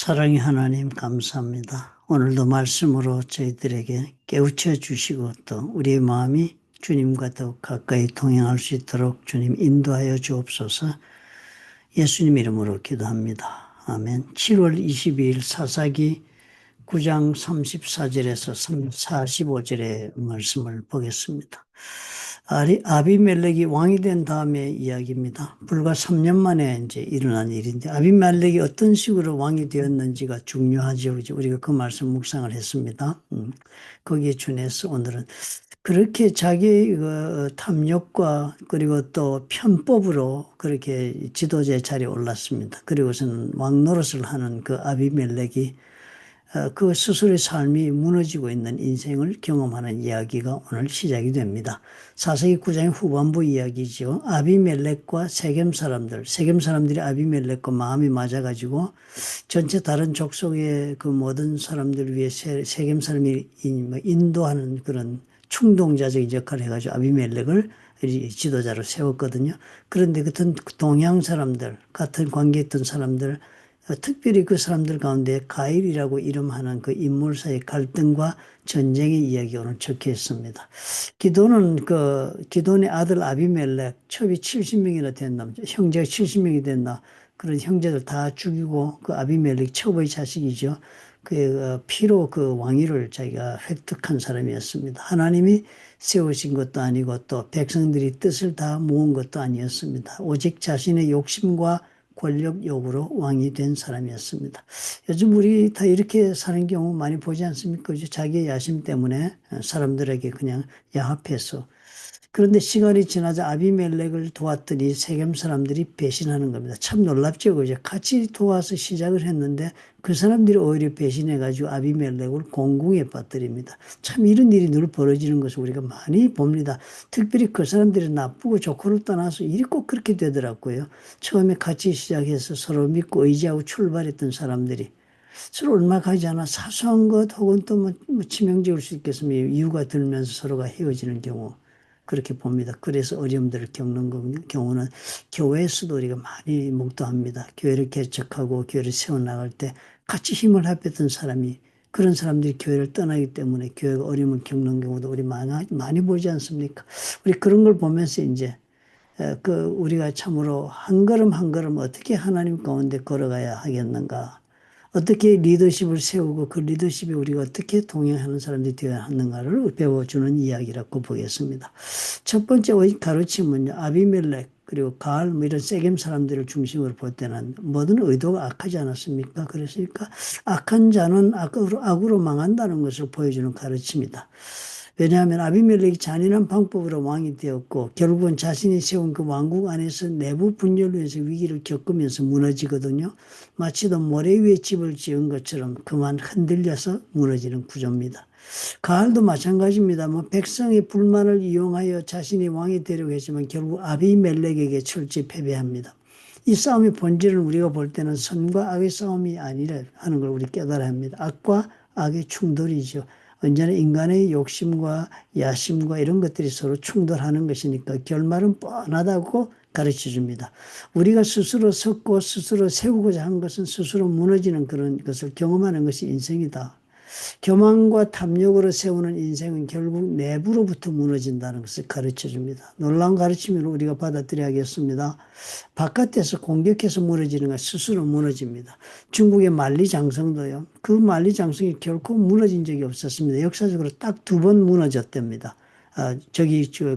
사랑의 하나님 감사합니다. 오늘도 말씀으로 저희들에게 깨우쳐 주시고 또 우리의 마음이 주님과 더욱 가까이 동행할 수 있도록 주님 인도하여 주옵소서. 예수님 이름으로 기도합니다. 아멘. 7월 22일 사사기 9장 34절에서 45절의 말씀을 보겠습니다. 아비멜렉이 왕이 된 다음의 이야기입니다. 불과 3년 만에 이제 일어난 일인데 아비멜렉이 어떤 식으로 왕이 되었는지가 중요하죠. 우리가 그 말씀 묵상을 했습니다. 거기에 준해서 오늘은 그렇게 자기 탐욕과 그리고 또 편법으로 그렇게 지도자의 자리에 올랐습니다. 그리고서는 왕 노릇을 하는 그 아비멜렉이 그 스스로의 삶이 무너지고 있는 인생을 경험하는 이야기가 오늘 시작이 됩니다. 사사기 9장의 후반부 이야기죠. 아비멜렉과 세겜 사람들이 아비멜렉과 마음이 맞아가지고 전체 다른 족속의 그 모든 사람들을 위해 세겜 사람이 인도하는 그런 충동자적인 역할을 해가지고 아비멜렉을 지도자로 세웠거든요. 그런데 같은 동양 사람들, 같은 관계에 있던 사람들, 특별히 그 사람들 가운데 가일이라고 이름하는 그 인물 사이의 갈등과 전쟁의 이야기 오늘 적혀 있습니다. 기돈의 아들 아비멜렉 첩이 70명이나 됐나, 형제가 70명이 됐나, 그런 형제들 다 죽이고 그 아비멜렉 첩의 자식이죠. 그 피로 그 왕위를 자기가 획득한 사람이었습니다. 하나님이 세우신 것도 아니고 또 백성들이 뜻을 다 모은 것도 아니었습니다. 오직 자신의 욕심과 권력 욕으로 왕이 된 사람이었습니다. 요즘 우리 다 이렇게 사는 경우 많이 보지 않습니까? 자기의 야심 때문에 사람들에게 그냥 야합해서. 그런데 시간이 지나자 아비멜렉을 도왔더니 세겜 사람들이 배신하는 겁니다. 참 놀랍죠. 그죠? 같이 도와서 시작을 했는데 그 사람들이 오히려 배신해가지고 아비멜렉을 공궁에 빠뜨립니다. 참 이런 일이 늘 벌어지는 것을 우리가 많이 봅니다. 특별히 그 사람들이 나쁘고 좋고를 떠나서 일이 꼭 그렇게 되더라고요. 처음에 같이 시작해서 서로 믿고 의지하고 출발했던 사람들이 서로 얼마 가지 않아 사소한 것 혹은 또 뭐 치명적일 수 있겠습니다. 이유가 들면서 서로가 헤어지는 경우. 그렇게 봅니다. 그래서 어려움들을 겪는 경우는 교회에서도 우리가 많이 목도합니다. 교회를 개척하고 교회를 세워나갈 때 같이 힘을 합했던 사람이 그런 사람들이 교회를 떠나기 때문에 교회가 어려움을 겪는 경우도 우리 많이 보지 않습니까? 우리 그런 걸 보면서 이제 우리가 참으로 한 걸음 한 걸음 어떻게 하나님 가운데 걸어가야 하겠는가? 어떻게 리더십을 세우고 그 리더십에 우리가 어떻게 동행하는 사람들이 되어야 하는가를 배워주는 이야기라고 보겠습니다. 첫 번째 가르침은요, 아비멜렉 그리고 가알 뭐 이런 세겜 사람들을 중심으로 볼 때는 모든 의도가 악하지 않았습니까? 그랬으니까 악한 자는 악으로 망한다는 것을 보여주는 가르침이다. 왜냐하면 아비멜렉이 잔인한 방법으로 왕이 되었고 결국은 자신이 세운 그 왕국 안에서 내부 분열로 해서 위기를 겪으면서 무너지거든요. 마치 모래 위에 집을 지은 것처럼 그만 흔들려서 무너지는 구조입니다. 가을도 마찬가지입니다. 백성의 불만을 이용하여 자신이 왕이 되려고 했지만 결국 아비멜렉에게 철저히 패배합니다. 이 싸움의 본질은 우리가 볼 때는 선과 악의 싸움이 아니라 하는 걸 우리 깨달아야 합니다. 악과 악의 충돌이죠. 언제나 인간의 욕심과 야심과 이런 것들이 서로 충돌하는 것이니까 결말은 뻔하다고 가르쳐 줍니다. 우리가 스스로 섰고 스스로 세우고자 한 것은 스스로 무너지는 그런 것을 경험하는 것이 인생이다. 교만과 탐욕으로 세우는 인생은 결국 내부로부터 무너진다는 것을 가르쳐 줍니다. 놀라운 가르침을 우리가 받아들여야겠습니다. 바깥에서 공격해서 무너지는 것 스스로 무너집니다. 중국의 만리장성도요. 그 만리장성이 결코 무너진 적이 없었습니다. 역사적으로 딱 2번 무너졌답니다.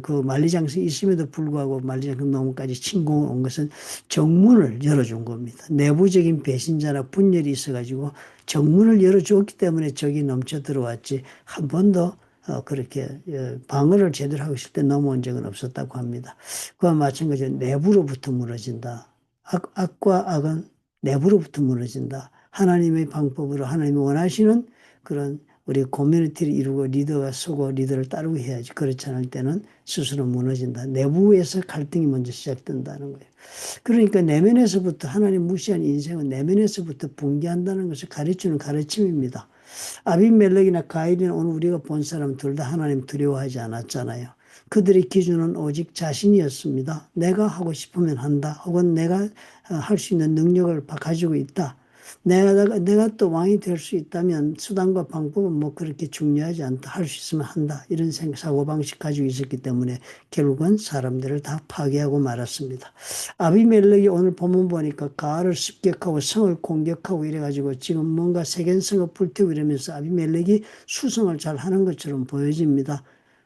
그 만리장성이 있음에도 불구하고 만리장성 넘어까지 침공을 온 것은 정문을 열어준 겁니다. 내부적인 배신자나 분열이 있어가지고 정문을 열어주었기 때문에 적이 넘쳐 들어왔지 한 번도 그렇게 방어를 제대로 하고 있을 때 넘어온 적은 없었다고 합니다. 그와 마찬가지로 내부로부터 무너진다. 악과 악은 내부로부터 무너진다. 하나님의 방법으로 하나님이 원하시는 그런 우리 커뮤니티를 이루고 리더가 서고 리더를 따르고 해야지. 그렇지 않을 때는 스스로 무너진다. 내부에서 갈등이 먼저 시작된다는 거예요. 그러니까 내면에서부터 하나님 무시한 인생은 내면에서부터 붕괴한다는 것을 가르치는 가르침입니다. 아비멜렉이나 가일이나 오늘 우리가 본 사람 둘 다 하나님 두려워하지 않았잖아요. 그들의 기준은 오직 자신이었습니다. 내가 하고 싶으면 한다. 혹은 내가 할 수 있는 능력을 가지고 있다. 내가 또 왕이 될 수 있다면 수단과 방법은 뭐 그렇게 중요하지 않다. 할 수 있으면 한다. 이런 사고방식 가지고 있었기 때문에 결국은 사람들을 다 파괴하고 말았습니다. 아비멜렉이 오늘 본문 보니까 가알을 습격하고 성을 공격하고 이래가지고 지금 뭔가 세겜성을 불태우고 이러면서 아비멜렉이 수성을 잘 하는 것처럼 보여집니다.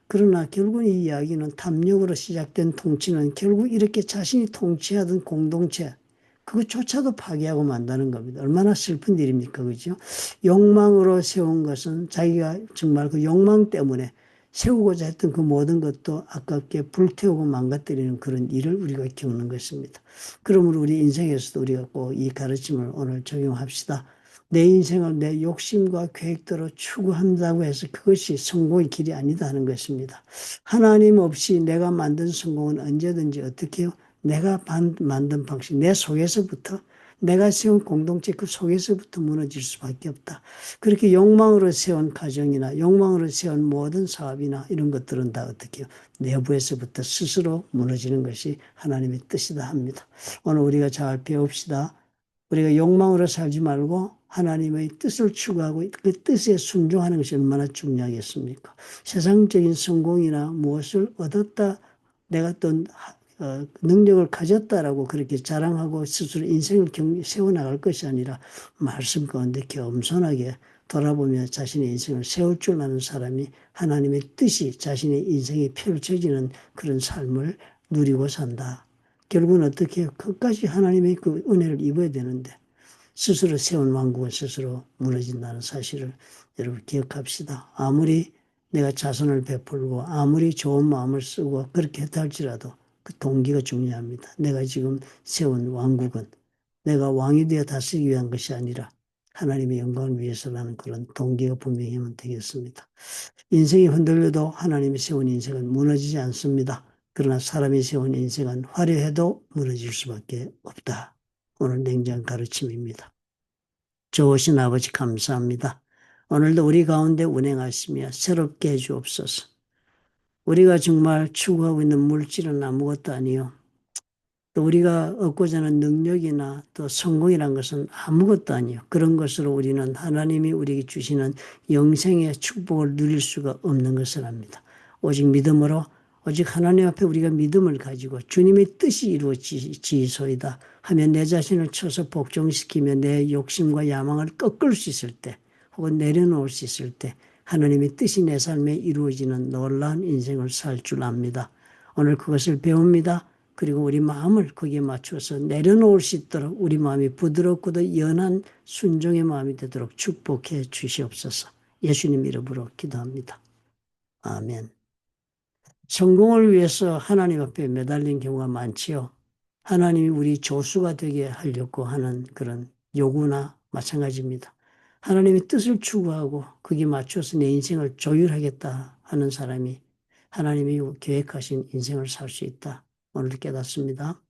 그러나 결국 이 이야기는 탐욕으로 시작된 통치는 결국 이렇게 자신이 통치하던 공동체, 그것조차도 파괴하고 만다는 겁니다. 얼마나 슬픈 일입니까? 그죠? 욕망으로 세운 것은 자기가 정말 그 욕망 때문에 세우고자 했던 그 모든 것도 아깝게 불태우고 망가뜨리는 그런 일을 우리가 겪는 것입니다. 그러므로 우리 인생에서도 우리가 꼭 이 가르침을 오늘 적용합시다. 내 인생을 내 욕심과 계획대로 추구한다고 해서 그것이 성공의 길이 아니다 하는 것입니다. 하나님 없이 내가 만든 성공은 언제든지 어떻게 해요? 내가 만든 방식, 내 속에서부터, 내가 세운 공동체 그 속에서부터 무너질 수밖에 없다. 그렇게 욕망으로 세운 가정이나 욕망으로 세운 모든 사업이나 이런 것들은 다 어떻게 해요? 내부에서부터 스스로 무너지는 것이 하나님의 뜻이다 합니다. 오늘 우리가 잘 배웁시다. 우리가 욕망으로 살지 말고 하나님의 뜻을 추구하고 그 뜻에 순종하는 것이 얼마나 중요하겠습니까? 세상적인 성공이나 무엇을 얻었다, 내가 또 능력을 가졌다라고 그렇게 자랑하고 스스로 인생을 세워나갈 것이 아니라 말씀 가운데 겸손하게 돌아보며 자신의 인생을 세울 줄 아는 사람이 하나님의 뜻이 자신의 인생에 펼쳐지는 그런 삶을 누리고 산다. 결국은 어떻게 해요? 끝까지 하나님의 그 은혜를 입어야 되는데 스스로 세운 왕국은 스스로 무너진다는 사실을 여러분 기억합시다. 아무리 내가 자선을 베풀고 아무리 좋은 마음을 쓰고 그렇게 했다 할지라도 그 동기가 중요합니다. 내가 지금 세운 왕국은 내가 왕이 되어 다스리기 위한 것이 아니라 하나님의 영광을 위해서라는 그런 동기가 분명히 하면 되겠습니다. 인생이 흔들려도 하나님이 세운 인생은 무너지지 않습니다. 그러나 사람이 세운 인생은 화려해도 무너질 수밖에 없다. 오늘 냉정 가르침입니다. 좋으신 아버지 감사합니다. 오늘도 우리 가운데 운행하시며 새롭게 해주옵소서. 우리가 정말 추구하고 있는 물질은 아무것도 아니요. 또 우리가 얻고자 하는 능력이나 또 성공이란 것은 아무것도 아니요. 그런 것으로 우리는 하나님이 우리에게 주시는 영생의 축복을 누릴 수가 없는 것을 압니다. 오직 믿음으로 오직 하나님 앞에 우리가 믿음을 가지고 주님의 뜻이 이루어지소이다 하면 내 자신을 쳐서 복종시키며 내 욕심과 야망을 꺾을 수 있을 때 혹은 내려놓을 수 있을 때 하나님의 뜻이 내 삶에 이루어지는 놀라운 인생을 살 줄 압니다. 오늘 그것을 배웁니다. 그리고 우리 마음을 거기에 맞춰서 내려놓을 수 있도록 우리 마음이 부드럽고도 연한 순종의 마음이 되도록 축복해 주시옵소서. 예수님 이름으로 기도합니다. 아멘. 성공을 위해서 하나님 앞에 매달린 경우가 많지요. 하나님이 우리 조수가 되게 하려고 하는 그런 요구나 마찬가지입니다. 하나님의 뜻을 추구하고 거기에 맞춰서 내 인생을 조율하겠다 하는 사람이 하나님이 계획하신 인생을 살 수 있다. 오늘 깨닫습니다.